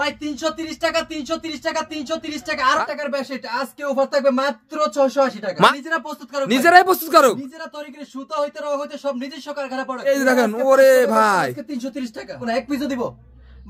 ভাই 330 টাকা 330 টাকা 330 টাকা 8 টাকার বেশিট আজকে অফার থাকবে মাত্র 680 টাকা। নিজেরাই প্রস্তুত করো নিজেরা তৈরি করে সুতা হইতে রং হইতে সব নিজস্ব কারখানা পড়ে। এই দেখেন ওরে ভাই আজকে 330 টাকা কোন এক পিসও দিব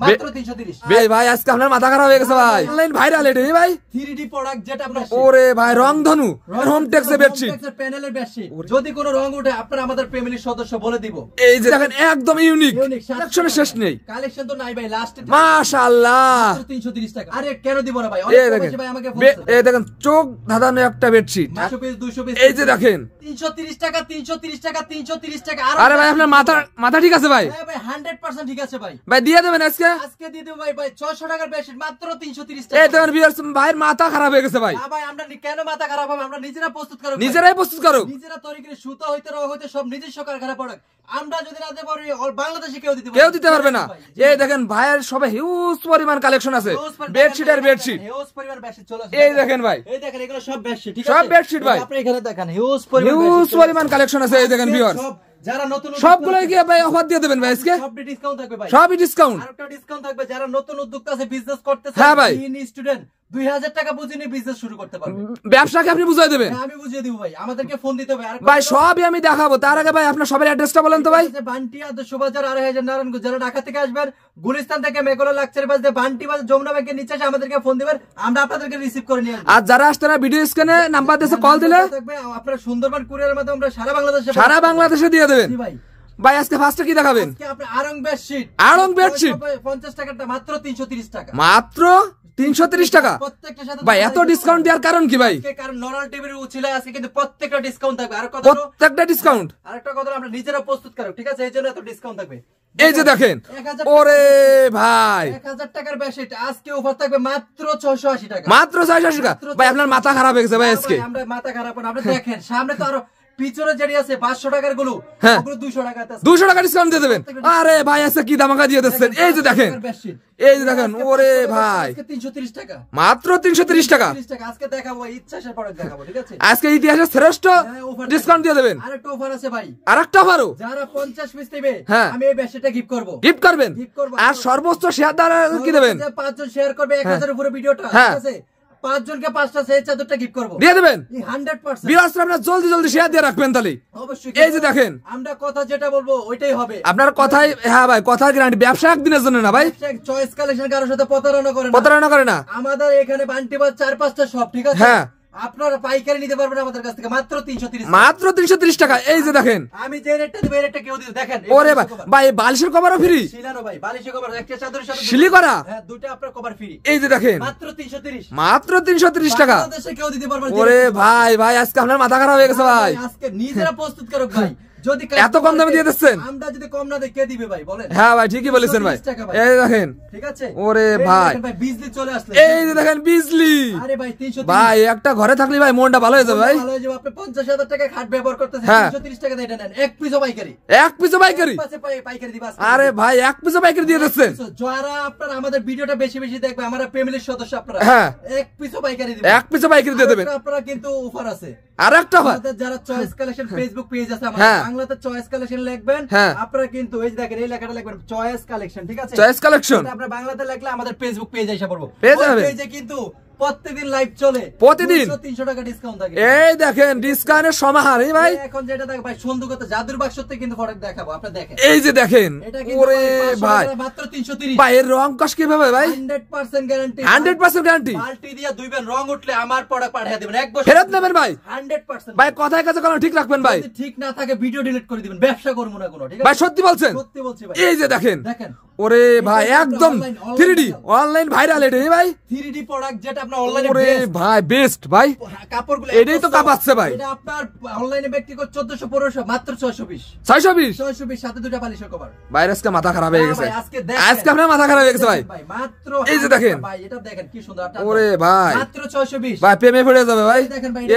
মাত্র 330। ভাই আজকে আপনার মাথা খারাপ হয়ে গেছে ভাই, অনলাইন ভাইরাল এটা ভাই 3D প্রোডাক্ট যেটা আপনার ওরে ভাই রংধনু হোম টেক্সের বেডশিট প্যানেলের বেডশিট যদি কোনো রং ওঠে আপনারা আমাদের ফ্যামিলির সদস্য বলে দিব। এই যে দেখেন একদম ইউনিক কালেকশনের শেষ নেই, কালেকশন তো নাই ভাই লাস্টে মাশাআল্লাহ 330 টাকা। আরে কেন দিব না ভাই, অনেক বেশি ভাই আমাকে বলছে। এই দেখেন চোখ ধাঁধানো একটা বেডশিট 100 পিস 200 পিস এই যে দেখেন 330 টাকা 330 টাকা 330 টাকা। আরে ভাই আপনার মাথা ঠিক আছে ভাই? হ্যাঁ ভাই 100% ঠিক আছে ভাই। ভাই দিয়ে দেবেন আজকে দিয়ে দেব ভাই 600 টাকার বেশি মাত্র 330 টাকা। এই দেখেন ভিউয়ার্স ভাইয়ের মাথা খারাপ হয়ে গেছে ভাই। না ভাই আমরা কেন মাথা খারাপ হবে, আমরা নিজেরাই প্রস্তুত করব নিজেরা তৈরি করে সুতা হইতে রং হইতে সব নিজস্ব কারখানা পড়ে। আমরা যদি না দিতে পারি বাংলাদেশে কেউ দিতে পারবে না। এই দেখেন ভাইয়ের সবে হিউজ পরিমাণ কালেকশন আছে বেডশিট হিউজ পরিমাণ বেডশিট চলে আসে। এই দেখেন ভাই এই দেখেন এগুলো সব বেডশিট ঠিক আছে, সব বেডশিট ভাই আপনি এখানে দেখেন হিউজ পরিমাণ কালেকশন আছে। এই দেখেন ভিউয়ার্স যারা নতুন সবগুলোই কি ভাই অফার দিয়ে দেবেন ভাই আজকে? সবই ডিসকাউন্ট থাকবে ভাই, সবই ডিসকাউন্ট। আরেকটা ডিসকাউন্ট থাকবে যারা নতুন উদ্যোক্তা আছে বিজনেস করতেছে। হ্যাঁ ভাই স্টুডেন্ট 2000 টাকা বুঝে নিয়ে বিজনেস শুরু করতে পারবে। ব্যবসাকে আপনি বুঝিয়ে দেবেন? আমি বুঝিয়ে দিব ভাই, আমাদেরকে ফোন দিতে হবে। ভাই সবই আমি দেখাবো, তার আগে ভাই আপনার সবার অ্যাড্রেসটা বলেন তো ভাই। বান্টিয়া আদর্শবাজার 2500 নারায়ণগঞ্জ। যারা ঢাকা থেকে আসবেন গুলিস্তান থেকে মেঘলা লাক্সারি বাস দিয়ে বান্টি বাস যমুনা ব্যাংকের নিচে এসে আমাদেরকে ফোন দিবেন, আমরা আপনাদেরকে রিসিভ করে নিয়ে আসব। আর যারা আসতে না ভিডিও স্ক্রিনে নাম্বার দিয়ে কল দিলে আপনারা সুন্দরবন কুরিয়ারের মাধ্যমে আমরা সারা বাংলাদেশে দিয়ে দেবেন। ভাই আজকে ফার্স্টে কি দেখাবেন? আজকে আপনি আরং বেডশিট 50 টাকাটা মাত্র 330 টাকা মাত্র 330 টাকা। প্রত্যেকটার সাথে ভাই এত ডিসকাউন্ট দেওয়ার কারণ কি ভাই? কারণ নরমাল টিভির উচিলায় আজকে কিন্তু প্রত্যেকটা ডিসকাউন্ট থাকবে। আর কথা প্রত্যেকটা ডিসকাউন্ট আরেকটা কথা আমরা নিজেরা প্রস্তুত করব ঠিক আছে, এইজন্য এত ডিসকাউন্ট থাকবে। এই যে দেখেন ওরে ভাই 1000 টাকার বেডশিট আজকে অফার থাকবে মাত্র 680 টাকা মাত্র 680 টাকা। ভাই আপনার মাথা খারাপ হয়ে গেছে ভাই আজকে? আমরা মাথা খারাপ না, আপনি দেখেন সামনে তো আরো পিছনে যেটি আছে 500 টাকার গুলো ওগুলো 200 টাকা আছে, 200 টাকা ডিসকাউন্ট দিয়ে দেবেন। আরে ভাই আজকে কি দামাকা দিয়ে দিচ্ছেন। এই যে দেখেন ওরে ভাই 330 টাকা মাত্র 330 টাকা। আজকে দেখাবো ইচ্ছাশের প্রোডাক্ট দেখাবো ঠিক আছে, আজকে ইতিহাসের শ্রেষ্ঠ ডিসকাউন্ট দিয়ে দেবেন। আরেকটা অফার আছে ভাই, আরেকটা অফারও যারা 50 পিস নেবে আমি এই বেডশিটটা গিফট করব। গিফট করবেন আর সর্বোচ্চ শেয়ার দ্বারা কি দেবেন? 5 জন শেয়ার করবে 1000 উপরে ভিডিওটা ঠিক আছে, 5 জনকে 5টা সেই চাদরটা গিফট করব দিয়ে দেবেন 100%। ভিউয়ার্স আপনারা জলদি শেয়ার দিয়ে রাখবেন তাহলে অবশ্যই। এই যে দেখেন আমরা কথা যেটা বলবো ওইটাই হবে। আপনার কথাই হ্যাঁ ভাই কথার গ্যারান্টি, ব্যবসা একদিনের জন্য না ভাই। চয়েস কালেকশন কারোর সাথে প্রতারণা করে না। আমাদের এখানে বান্টিবাজ 4-5টা শপ ঠিক আছে, হ্যাঁ আপনারা পাইকারি নিতে পারবেন আমাদের কাছ থেকে মাত্র 330 মাত্র 330 টাকা। এই যে দেখেন আমি যে রেটটা দেব এই রেটটা কেউ দিতে দেখেন। ওরে ভাই বালিশের কভারও ফ্রি, শিলানো ভাই বালিশের কভার একটা চাদরের সাথে শিলি করা হ্যাঁ দুটো আপনার কভার ফ্রি। এই যে দেখেন মাত্র 330 টাকা। বাংলাদেশে কেউ দিতে পারবে না। ওরে ভাই আজকে আপনার মাথা খারাপ হয়ে গেছে ভাই। আজকে নিজেরা প্রস্তুত করো ভাই, যদি এত কম দামে দিয়ে দিচ্ছেন আমরা যদি কম না দেই কে দিবে ভাই বলেন? হ্যাঁ ভাই ঠিকই বলেছেন ভাই। এই দেখেন ঠিক আছে ওরে ভাই বিজলি চলে আসলে এই যে দেখেন বিজলি। আরে ভাই 330 ভাই একটা ঘরে থাকলে ভাই মনটা ভালো হয়ে যাবে ভাই। ভালো হয়ে যাবে। আপনি 50,000 টাকা খাট ব্যবহার করতেছেন 330 টাকা দিয়ে এটা নেন, এক পিসও পাইকারি পাইকারি দিবা। আরে ভাই এক পিসও পাইকারি দিয়ে দিচ্ছেন। যারা আপনারা আমাদের ভিডিওটা বেশি দেখবে আমরা ফ্যামিলির সদস্য আপনারা এক পিসও পাইকারি দিবেন, এক পিসও পাইকারি দিয়ে দেবেন। আপনারা কিন্তু অফার আছে আরেকটা অফার, আমাদের যারা চয়েস কালেকশন ফেসবুক পেজ আছে আমাদের বাংলাতে চয়েস কালেকশন লিখবেন আপনারা কিন্তু এই দেখেন এই লেখাটা লিখবেন চয়েস কালেকশন ঠিক আছে, চয়েস কালেকশন আপনারা বাংলাতে লিখলে আমাদের ফেসবুক পেজ এসে পড়বো। পেজে কিন্তু প্রতিদিন লাইভ চলে, প্রতিদিন 300 টাকা ডিসকাউন্ট থাকে। এই দেখেন ডিসকাউন্টের সমাহার এই ভাই। এখন যেটা দেখ ভাই সন্দুকতে জাদুর বাক্সতে কিন্তু প্রোডাক্ট দেখাবো আপনারা দেখেন। এই যে দেখেন ওরে ভাই মাত্র 330। ভাই এর রং কস কিভাবে ভাই? 100% গ্যারান্টি 100% গ্যারান্টি। বালতি দিয়া দুইবার রং উঠলে আমার প্রোডাক্ট পাঠিয়ে দিবেন, এক বছর ফেরত নেবেন ভাই 100%। ভাই কথায় কাছে কোনো ঠিক রাখবেন ভাই, যদি ঠিক না থাকে ভিডিও ডিলিট করে দিবেন, ব্যবসা করব না কোনো ঠিক আছে ভাই সত্যি বলছেন? সত্যি বলছি ভাই। এই যে দেখেন দেখেন ওরে ভাই একদম 3D অনলাইন ভাইরাল এটা ভাই 3D প্রোডাক্ট যেটা আপনি অনলাইনে ওরে ভাই বেস্ট ভাই কাপড়গুলো এটাই তো কাঁপাচ্ছে ভাই। এটা আপনার অনলাইনে বিক্রি করে 1400 মাত্র 620 সাথে দুটো বালিশের কভার। ভাই আজকে মাথা খারাপ হয়ে গেছে, আজকে আপনার মাথা খারাপ হয়ে গেছে ভাই মাত্র। এই যে দেখেন ভাই এটা দেখেন কি সুন্দর ওরে ভাই মাত্র 620 ভাই প্রেমে পড়ে যাবে ভাই।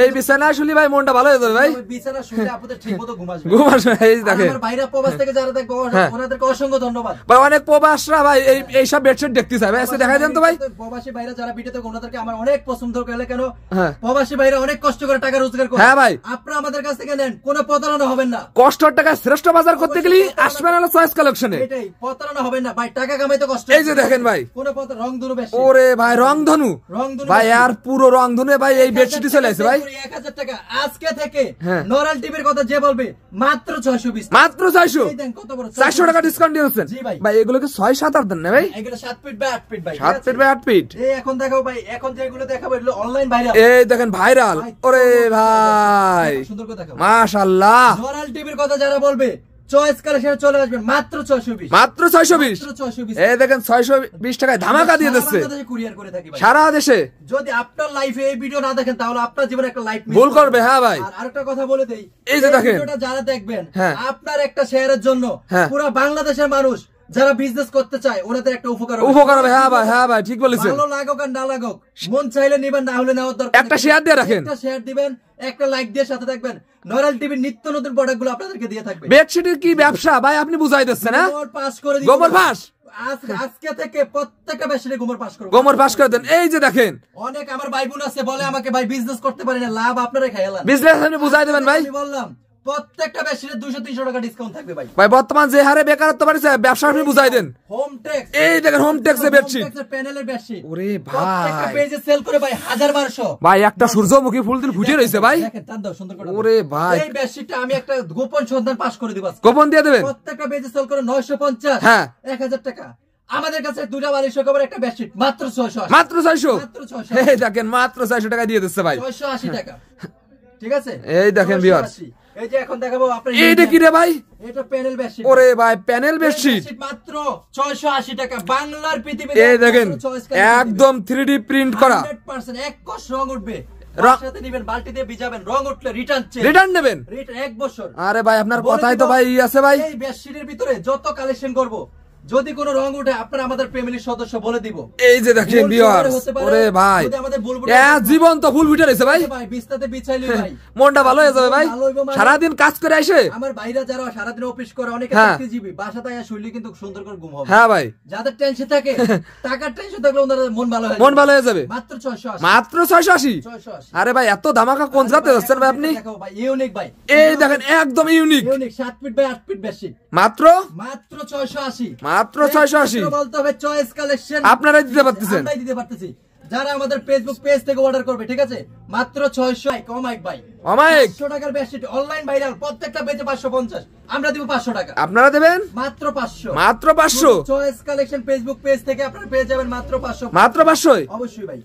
এই বিছানা শুলি ভাই মনটা ভালো হয়ে যাবে ভাই, বিছানা শুলে আপনাদের ঠিকমতো ঘুম আসবে। এই দেখেন আমার ভাইরা প্রবাস থেকে যারা দেখবে ওনাদেরকে অসংখ্য ধন্যবাদ ভাই, অনেক প্রবাসরা ভাই এইসব বেডশিট দেখতে চাই ভাই, আজকে দেখাই দেন তো ভাই। প্রবাসী ভাইরা যারা ভিডিওতে ওনাদেরকে আমার অনেক পছন্দ করে, কেন হ্যাঁ প্রবাসী ভাইরা অনেক কষ্ট করে টাকা রোজগার করে। হ্যাঁ ভাই, আপনারা আমাদের কাছ থেকে নেন, কোনো প্রতারণা হবেন না। কষ্টর টাকা শ্রেষ্ঠ বাজার করতে গেলে আসবেন হলো চয়েস কালেকশনে। এটাই, প্রতারণা হবেন না ভাই, টাকা কামাইতে কষ্ট। এই যে দেখেন ভাই, কোনো রংধনু বেশি। ওরে ভাই রংধনু, রংধনু ভাই আর পুরো রংধনু ভাই এই বেডশিটই চলে আসে ভাই। 1000 টাকা আজকে থেকে হ্যাঁ। নরাল টিভির কথা যে বলবে মাত্র 620, মাত্র 400, এই দেন কত বড় 400 টাকা ডিসকাউন্ট দিয়েছেন জি ভাই। ভাই। এগুলোকে 6-7 দেন না ভাই, এগুলো 7 ফিট বাই 8 ফিট ভাই, 7 ফিট বাই 8 ফিট। এই এখন দেখাও ভাই, এখন যেগুলো দেখাবো এগুলো অনলাইন ভাইরাল। এই দেখেন ভাইরাল, ওরে ভাই সুন্দর করে দেখাবো। মাশাআল্লাহ। নরাল টিভির কথা যারা বলবে চয়েস কালেকশনে চলে আসবেন মাত্র 620, মাত্র 620। মাত্র 620। এই দেখেন 620 টাকায় ধামাকা দিয়ে দিচ্ছে কুরিয়ার করে থাকি ভাই সারা দেশে। যদি আপনার লাইফে এই ভিডিও না দেখেন তাহলে আপনার জীবনে একটা লাইফ ভুল করবে। হ্যাঁ ভাই, আর আরেকটা কথা বলে দেই, এই যে দেখেন ভিডিওটা যারা দেখবেন হ্যাঁ। আপনার একটা শেয়ারের জন্য হ্যাঁ। পুরো বাংলাদেশের মানুষ যারা বিজনেস করতে চায় ওনাদের একটা উপকার হবে। উপকার হবে। হ্যাঁ ভাই, হ্যাঁ ভাই ঠিক বলেছেন। ভালো লাগুক আর না লাগুক, মন চাইলে নিবেন, না হলে নেওয়ার দরকার। একটা শেয়ার দিয়ে রাখেন, একটা শেয়ার দিবেন, একটা লাইক দিয়ে সাথে থাকবেন। নরাল টিভির নিত্য নতুন প্রোডাক্ট গুলো আপনাদেরকে দিয়ে থাকবে। বেডশিটের কি ব্যবসা ভাই আপনি বুঝাই দিচ্ছেন না? গোবর পাস করে দিই, গোবর পাস আজকে থেকে প্রত্যেকটা বেশিরে গোবর পাস করব, গোবর পাস করে দেন। এই যে দেখেন অনেক আমার ভাই বোন আছে বলে আমাকে ভাই বিজনেস করতে পারি না, লাভ আপনারা খাইলাম। বিজনেস আপনি বুঝাই দেবেন ভাই। আমি বললাম প্রত্যেকটা বেশিরে 200-300 টাকা ডিসকাউন্ট থাকবে ভাই। ভাই বর্তমান যে হারে বেকারত্ব বাড়ছে, ব্যবসা আপনি বুঝাই দেন। হোম ট্যাক্স, এই দেখেন হোম ট্যাক্সের বেডশিট, প্যানেলের বেডশিট। ওরে প্রত্যেকটা ভাই পেজে সেল করে ভাই 1000-1200 ভাই একটা সূর্যমুখী ফুল দিল ফুটে রয়েছে ভাই। দেখেন টান দাও সুন্দর করে। ওরে ভাই এই বেডশিটটা আমি একটা গোপন সন্ধান পাস করে দিব আজকে। গোপন দিয়ে দেবেন। প্রত্যেকটা পেজে সেল করে 950, হ্যাঁ 1000 টাকা। আমাদের কাছে দুটা বালিশ কভার একটা বেডশিট মাত্র 600, মাত্র 600। মাত্র 600, এই দেখেন মাত্র 600 টাকা দিয়ে দিচ্ছে ভাই। 680 টাকা। ঠিক আছে, এই দেখেন ভিউয়ার্স, 680। এই যে এখন দেখাবো আপনার এইটা কি রে ভাই? এটা প্যানেল বেডশিট। ওরে ভাই প্যানেল বেডশিট মাত্র 680 টাকা। বাংলার পৃথিবীতে এই দেখেন একদম 3D প্রিন্ট করা, 100% এক কষ রং উঠবে। রং- সাথে নেবেন, বালতি দিয়ে ভিজাবেন, রং উঠলে রিটার্ন চেঞ্জ, রিটার্ন নেবেন। রিটার্ন 1 বছর। আরে ভাই আপনার বলে কথাই দিব, তো ভাই আছে ভাই। এই বেডশিটের ভিতরে যত কালেকশন করব, যদি কোনো রং উঠে আপনারা আমাদের ফ্যামিলির সদস্য বলে দিব। এই যে দেখেন ভিউয়ার্স, ওরে ভাই জীবন্ত ফুল ফুটে রয়েছে ভাই। ভাই বিস্তাতে বিছাইলি ভাই মনটা ভালো হয়ে যাবে ভাই। সারাদিন কাজ করে আসে আমার ভাইরা যারা সারাদিন অফিস করে, অনেকে হ্যাঁ। চাকরিজীবী, বাসাতে আয়া শুইলে কিন্তু সুন্দর করে ঘুম হবে। হ্যাঁ ভাই যাদের টেনশন থাকে, টাকার টেনশন থাকলে ওনাদের মন ভালো হয়, মন ভালো হয়ে যাবে। মাত্র 680, মাত্র 680। 680। আরে ভাই এত ধামাকা কোন জাতে যাচ্ছেন ভাই আপনি? দেখো ভাই ইউনিক ভাই, এই দেখেন একদম unique, unique 7 feet by 8 feet bedsheet মাত্র মাত্র 680, মাত্র 680। বলতে হবে চয়েস কালেকশন আপনারাই দিতে পারতেছেন। আমরাই দিতে পারতেছি। যারা আমাদের ফেসবুক পেজ থেকে অর্ডার করবে, ঠিক আছে, মাত্র 600 কমাইক ভাই, অমাইক 500 টাকার বেডশিট অনলাইন ভাইরাল, প্রত্যেকটা পেজে 550, আমরা দিব 500 টাকা, আপনারা দেবেন মাত্র 500, মাত্র 500। চয়েস কালেকশন ফেসবুক পেজ থেকে আপনারা পেয়ে যাবেন মাত্র 500, মাত্র 500। অবশ্যই ভাই।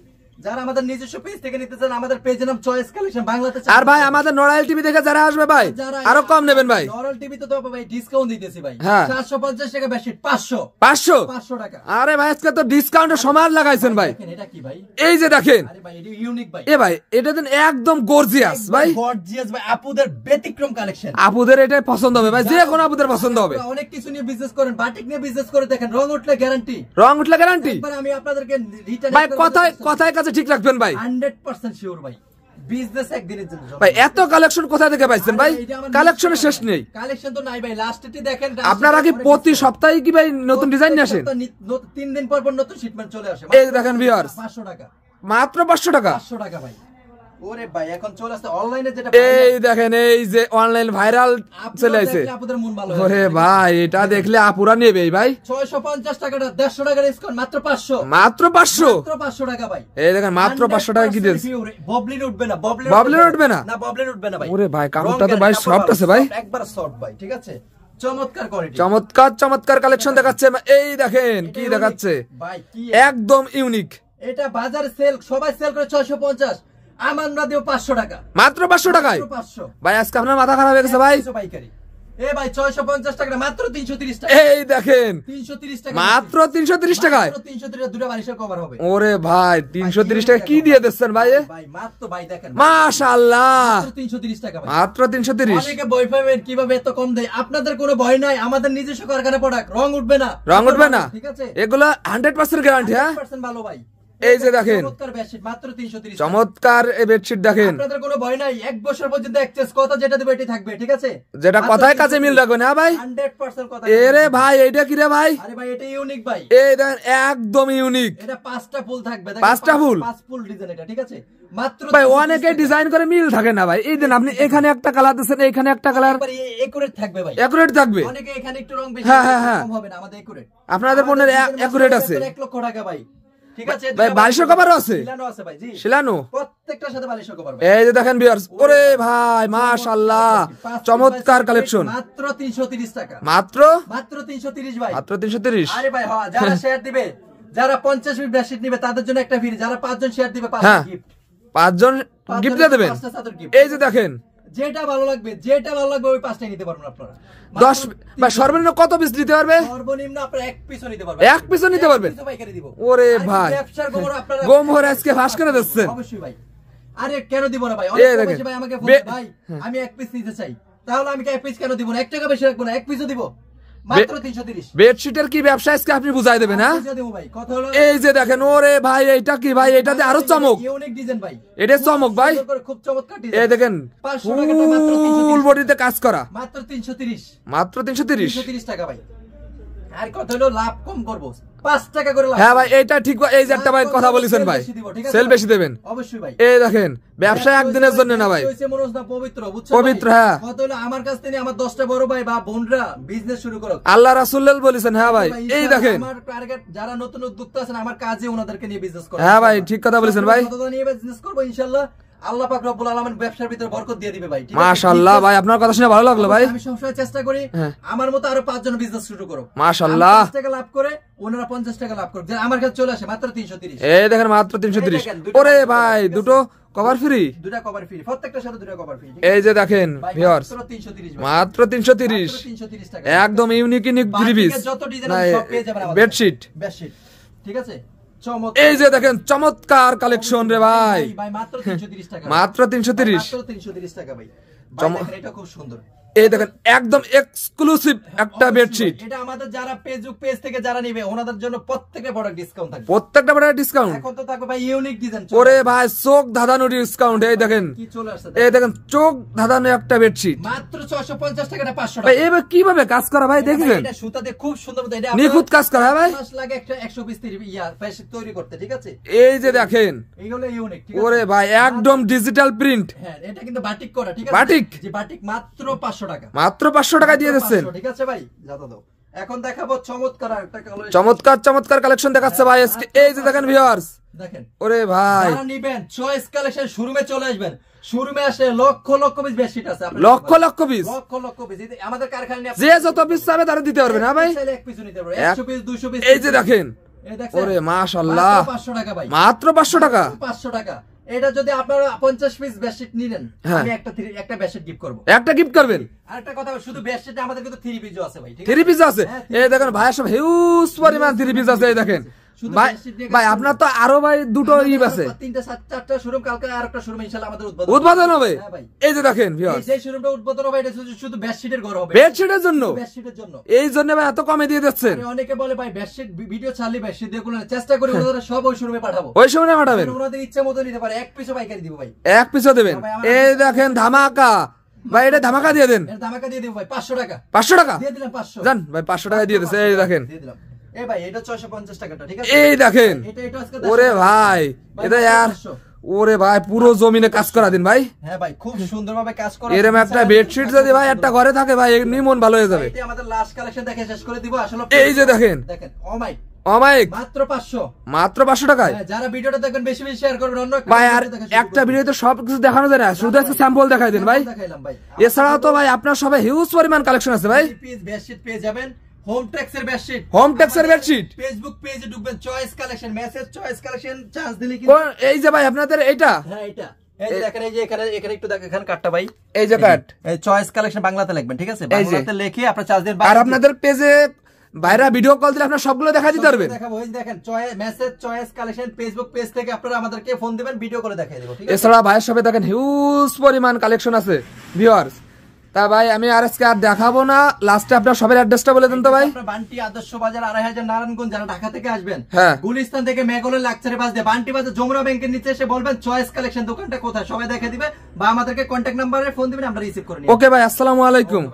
যারা আমাদের নিজস্ব পেজ থেকে নিতে চান, আমাদের পেজের নাম চয়েস কালেকশন বাংলাতে। আর ভাই আমাদের নড়াইল টিভি দেখে যারা আসবে ভাই আরো কম নেবেন ভাই। নরল টিভিতে তো ভাই ডিসকাউন্ট দিতেছি ভাই, হ্যাঁ। 450 টাকা বেডশিট 500, 500 টাকা। আরে ভাই আজকে তো ডিসকাউন্টের সমান লাগাইছেন ভাই। দেখেন এটা কি ভাই, এই যে দেখেন, আরে ভাই এটা ইউনিক ভাই, এ ভাই এটা দেন একদম গর্জিয়াস ভাই, গর্জিয়াস ভাই, আপুদের ব্যতিক্রম কালেকশন। আপুদের এটাই পছন্দ হবে ভাই, যে কোনো আপুদের পছন্দ হবে। অনেক কিছু নিয়ে বিজনেস করেন, বাটিক নিয়ে বিজনেস করে দেখেন, রং উঠলে গ্যারান্টি, রং উঠলে গ্যারান্টি একবার আমি আপনাদেরকে রিটার্ন ভাই। কথায় কাছে ঠিক রাখবেন ভাই, 100% শিওর ভাই, বিজনেস একদিনের জন্য ভাই। এত কালেকশন কোথা থেকে পাইছেন ভাই? কালেকশনের শেষ নেই। কালেকশন তো নাই ভাই, লাস্টে দেখেন আপনারা কি প্রতি সপ্তাহে কি ভাই নতুন ডিজাইন নিয়ে আসেন? 3 দিন পর পর নতুন শিপমেন্ট চলে আসে। এই দেখেন ভিউয়ার্স, 500 টাকা, মাত্র 500 টাকা। 500 টাকা ভাই। ওরে ভাই এখন চলে আসছে অনলাইনে যেটা এই দেখেন এই যে অনলাইন ভাইরাল চলে আসছে। আপনাদের মন ভালো ওরে ভাই এটা দেখলে আপুরা নেবে ভাই। 650 টাকাটা 150 টাকা ডিসকাউন্ট, মাত্র 500, মাত্র 500, মাত্র 500 টাকা ভাই। এই দেখেন মাত্র 500 টাকা কি দিয়েছে। ববলিন উঠবে না, ববলিন উঠবে না, না ববলিন উঠবে না ভাই। ওরে ভাই কাপড়টা তো ভাই সফট আছে ভাই, একবার সফট ভাই, ঠিক আছে, চমৎকার কোয়ালিটি, চমৎকার চমৎকার কালেকশন দেখাচ্ছে। এই দেখেন কি দেখাচ্ছে ভাই, কি একদম ইউনিক। এটা বাজারে সেল, সবাই সেল করে 650, আমরা দেব 500 টাকা, মাত্র 500 টাকায় 500 ভাই। আজকে আপনার মাথা খারাপ হয়ে গেছে ভাই। পাইকারি এ ভাই 650 টাকা মাত্র 330 টাকা। এই দেখেন 330 টাকা, মাত্র 330 টাকায় 330 টাকা দুটো বালিশের কভার হবে। ওরে ভাই 330 টাকা কি দিয়ে দিচ্ছেন ভাই? ভাই মাত্র ভাই দেখেন মাশাআল্লাহ, মাত্র 330 টাকা ভাই, মাত্র 330। অনেকে ভয় পাবেন কিভাবে এত কম দেয়, আপনাদের কোনো ভয় নাই, আমাদের নিজস্ব কারখানা প্রোডাক্ট, রং উঠবে না, রং উঠবে না, ঠিক আছে, এগুলো 100% গ্যারান্টি। হ্যাঁ 100% ভালো ভাই। এই যে দেখেন চমৎকার বেডশিট মাত্র 330 টাকা। চমৎকার এই বেডশিট দেখেন, আপনাদের কোনো ভয় নাই, 1 বছর পর্যন্ত এক্সচেঞ্জ কথা যেটা দেবে এটাই থাকবে, ঠিক আছে? যেটা কথায় কাজে মিল রাখবে না ভাই। 100% কথা। এরে ভাই এইটা কি রে ভাই? আরে ভাই এটা ইউনিক ভাই, এই দেখেন একদম ইউনিক। এটা 5টা ফুল থাকবে, 5টা ফুল, 5 ফুল ডিজাইন এটা, ঠিক আছে? মাত্র ভাই অনেকে ডিজাইন করে মিল থাকে না ভাই। এই দেন আপনি এখানে একটা কালার দিচ্ছেন, এখানে একটা কালার একুরেট থাকবে ভাই, একুরেট থাকবে। অনেকে এখানে একটু রং বেশি কম হবে না, আমাদের একুরেট। আপনাদের পণ্যের একুরেট আছে 1 লক্ষ টাকা ভাই, ঠিক আছে? ভাই বালিশের কভারও আছে, শিলানো আছে ভাই, জি শিলানো প্রত্যেকটার সাথে বালিশের কভার। এই যে দেখেন ভিউয়ার্স, ওরে ভাই মাশাআল্লাহ চমৎকার কালেকশন। মাত্র 330 টাকা, মাত্র 330 ভাই, মাত্র 330। আরে ভাই হ্যাঁ, যারা শেয়ার দিবে, যারা 50 পিস বেডশিট নিবে তাদের জন্য একটা ফ্রি, যারা 5 জন শেয়ার দিবে 5টা গিফট, 5 জন গিফট দিয়ে দেবেন। এই যে দেখেন যেটা ভালো লাগবে ওই 5টাই নিতে পারবেন আপনারা। 10 ভাই সর্বনিম্ন কত পিস নিতে পারবে? সর্বনিম্ন আপনারা 1 পিসও নিতে পারবেন, 1 পিসও নিতে পারবেন। পাইকারি দিব। ওরে ভাই ব্যবসার গোবর আপনারা গোমর আজকে ফাঁস করে দিচ্ছেন। অবশ্যই ভাই, আরে কেন দিব না ভাই? অনেক বেশি ভাই আমাকে বলে ভাই আমি 1 পিস নিতে চাই, তাহলে আমি 1 পিস কেন দিব না? 1 টাকা বেশি রাখবো না, 1 পিসও দিব, মাত্র 330। বেডশিটের কি ব্যবসা আজকে আপনি বুঝাই দেবেন? হ্যাঁ এই যে দেখেন, ওরে ভাই এইটা কি ভাই? এটাতে আরো চমক, ইউনিক ডিজাইন ভাই, এটা চমক ভাই, খুব চমৎকার ডিজাইন। এই দেখেন ফুল বডিতে কাজ করা, মাত্র 330, মাত্র 330 টাকা ভাই। আর কত হলো লাভ কম করব, 5 টাকা করে লাভ। হ্যাঁ ভাই এটা ঠিক, এই যে একটা ভাই কথা বলেছেন ভাই, সেল বেশি দেবেন অবশ্যই ভাই। এই দেখেন ব্যবসা একদিনের জন্য না ভাই, হইছে মনোজ না পবিত্র, বুঝছো পবিত্র। হ্যাঁ কত হলো আমার কাছ থেকে আমার 10টা বড় ভাই বা বোনরা বিজনেস শুরু করো, আল্লাহ রাসূল বলেছেন। হ্যাঁ ভাই এই দেখেন আমার টার্গেট যারা নতুন উদ্যোক্তা আছেন আমার কাজে ওনাদেরকে নিয়ে বিজনেস করব। হ্যাঁ ভাই ঠিক কথা বলেছেন ভাই, নিয়ে বিজনেস করব ইনশাআল্লাহ। আল্লাহ পাক রব্বুল আলামিন ব্যবসার ভিতরে বরকত দিয়ে দিবে ভাই, মাশাআল্লাহ ভাই আপনার কথা শুনে ভালো লাগলো ভাই। আমি সবসময় চেষ্টা করি আমার মতো আরো 5 জন বিজনেস শুরু করো, মাশাআল্লাহ 50 টাকা লাভ করে ওনারা 50 টাকা লাভ করবে, আমার কাছে চলে আসে মাত্র 330। এই দেখেন মাত্র 330। ওরে ভাই দুটো কভার ফ্রি, দুটো কভার ফ্রি, প্রত্যেকটার সাথে দুটো কভার ফ্রি। এই যে দেখেন ভিউয়ার্স মাত্র 330 টাকা, একদম ইউনিক থ্রি পিস যত ডিজাইন সব পেয়ে যাবেন আমাদের বেডশিট, ঠিক আছে? এই যে দেখেন চমৎকার কালেকশন রে ভাই, মাত্র 330 টাকা, মাত্র 330 টাকা ভাই। এটা খুব সুন্দর, এই দেখেন একদম এক্সক্লুসিভ একটা বেডশিট। এটা আমাদের যারা পেজ থেকে যারা নেবে ওনাদের জন্য প্রত্যেকটা প্রোডাক্ট ডিসকাউন্ট থাকবে, প্রত্যেকটা প্রোডাক্ট ডিসকাউন্ট এখন তো থাকবে ভাই ইউনিক ডিজাইন। ওরে ভাই চোখ ধাঁধানো ডিসকাউন্ট, এই দেখেন কি চলে আসছে, এই দেখেন চোখ ধাঁধানো একটা বেডশিট মাত্র 650 টাকা, 500 ভাই। টাকা এবার কিভাবে কাজ করা ভাই দেখেন, এটা সুতাতে খুব সুন্দর, এটা নিখুঁত কাজ করা ভাই, মাস লাগে একটা 100 পিস তৈরি করতে, ঠিক আছে? এই যে দেখেন এইগুলো ইউনিক, ঠিক আছে? ওরে ভাই একদম ডিজিটাল প্রিন্ট, হ্যাঁ এটা কিন্তু বাটিক করা, ঠিক আছে? বাটিক, জি বাটিক মাত্র 500 টাকা, মাত্র 500 টাকা দিয়ে দিচ্ছেন, ঠিক আছে ভাই? যাতা দাও। এখন দেখাবো চমৎকার একটা কালেকশন, চমৎকার কালেকশন দেখাচ্ছে ভাই আজকে। এই যে দেখেন ভিউয়ার্স, দেখেন ওরে ভাই যারা নিবেন চয়েস কালেকশন শোরুমে চলে আসবেন, শোরুমে আসে লক্ষ পিস বেডশিট আছে, লক্ষ পিস, লক্ষ পিস আমাদের কারখানায় যে যত পিস চাবে তারা দিতে পারবে না ভাই, এক পিস নিতে পারবে, 100 পিস 200 পিস। এই যে দেখেন ওরে মাশাআল্লাহ 500 টাকা ভাই, মাত্র 500 টাকা, 500 টাকা। এটা যদি আপনারা 50 পিস বেডশিট নিলেন আমি একটা বেডশিট গিফট করব, একটা গিফট করবেন। আরেকটা কথা শুধু বেডশিটে আমাদের কিন্তু 3 পিসও আছে ভাই, ঠিক আছে? 3 পিস আছে, এই দেখেন ভাই সব হিউজ পরিমাণ 3 পিস আছে, এই দেখেন ভাই আপনার তো আরো ভাই দুটো ইভ আছে, 3-4টা শোরুম, কালকে আরেকটা শোরুম ইনশাআল্লাহ আমাদের উদ্বোধন হবে। এই যে দেখেন ভিউয়ার্স এই শোরুমটা উদ্বোধন হবে, এটা শুধু বেডশিটের ঘর হবে, বেডশিটের জন্য, বেডশিটের জন্য। এই জন্য ভাই এত কমে দিয়ে দিচ্ছেন। অনেকে বলে ভাই বেডশিট ভিডিও চালিয়ে বেডশিট দিয়ে চেষ্টা করি ওনারা সব ওই শোরুমে পাঠাবো, ওই সময় পাঠাবেন, ওনাদের ইচ্ছা মতো নিতে পারে, এক পিসও পাইকারি দিব ভাই, এক পিসও দেবেন। এই দেখেন ধামাকা ভাই, এটা ধামাকা দিয়ে দেন, এর ধামাকা দিয়ে দেব ভাই 500 টাকা, 500 টাকা দিয়ে দিলাম, 500 জান ভাই 500 টাকা দিয়ে দিছে। এই দেখেন দিয়ে দিলাম, এই ভাই এটা 650 টাকাটা, ঠিক আছে? এই দেখেন এটা আজকে ওরে ভাই এটা यार ওরে ভাই পুরো জমিনে কাজ করা দিন ভাই। হ্যাঁ ভাই খুব সুন্দরভাবে কাজ করা, এরকম একটা বেডশিট যদি ভাই একটা ঘরে থাকে ভাই এমনি মন ভালো হয়ে যাবে। এটা আমাদের লাস্ট কালেকশন দেখে শেষ করে দিব আসলে। এই যে দেখেন অমাইক মাত্র 500, মাত্র 500 টাকায়। যারা ভিডিওটা দেখবেন বেশি শেয়ার করবেন, অন্য ভাই আর একটা ভিডিওতে সব কিছু দেখানো যায় না, শুধু একটা স্যাম্পল দেখাই দেন ভাই। দেখাইলাম ভাই, এছাড়াও তো ভাই আপনার সবাই হিউজ পরিমাণ কালেকশন আছে ভাই। পিস বেডশিট পেয়ে যাবেন, হোম টেক্সের বেডশিট, হোম টেক্সের বেডশিট ফেসবুক পেজে ঢুকবেন, choice collection, message choice collection charge দিলে কি এই যে ভাই আপনাদের এইটা, হ্যাঁ এটা এই যে দেখেন, এই যে এখানে একটু দেখেন, এখানে কাটটা ভাই, এই যে কাট, এই চয়েস কালেকশন বাংলাতে লিখবেন, ঠিক আছে? বাংলাতে লিখে আপনারা চার্জ দেন, আর আপনাদের পেজে বাইরে ভিডিও কল দিলে আপনারা সবগুলো দেখা দিতে পারবেন। দেখাবো, এই দেখেন choice message choice collection Facebook page থেকে আপনারা আমাদেরকে ফোন দিবেন, ভিডিও করে দেখাই দেব, ঠিক আছে? এছাড়া ভাইয়ের সাথে দেখেন হিউজ পরিমাণ কালেকশন আছে ভিউয়ার্স। তা ভাই আমি আর আজকে আর দেখাবো না, লাস্টে আপনার সবার অ্যাড্রেসটা বলে দেন তো ভাই। বান্টি আদর্শ বাজার 2500 নারায়ণগঞ্জ, যারা ঢাকা থেকে আসবেন হ্যাঁ গুলিস্তান থেকে মেঘলের লাকচারে বাস দিয়ে বান্টি বাজার যমুনা ব্যাংকের নিচে এসে বলবেন চয়েস কালেকশন দোকানটা কোথায়, সবাই দেখে দিবে বা আমাদেরকে কন্ট্যাক্ট নাম্বারে ফোন দিবেন, আমরা রিসিভ করে নিব। ওকে ভাই, আসসালামু আলাইকুম।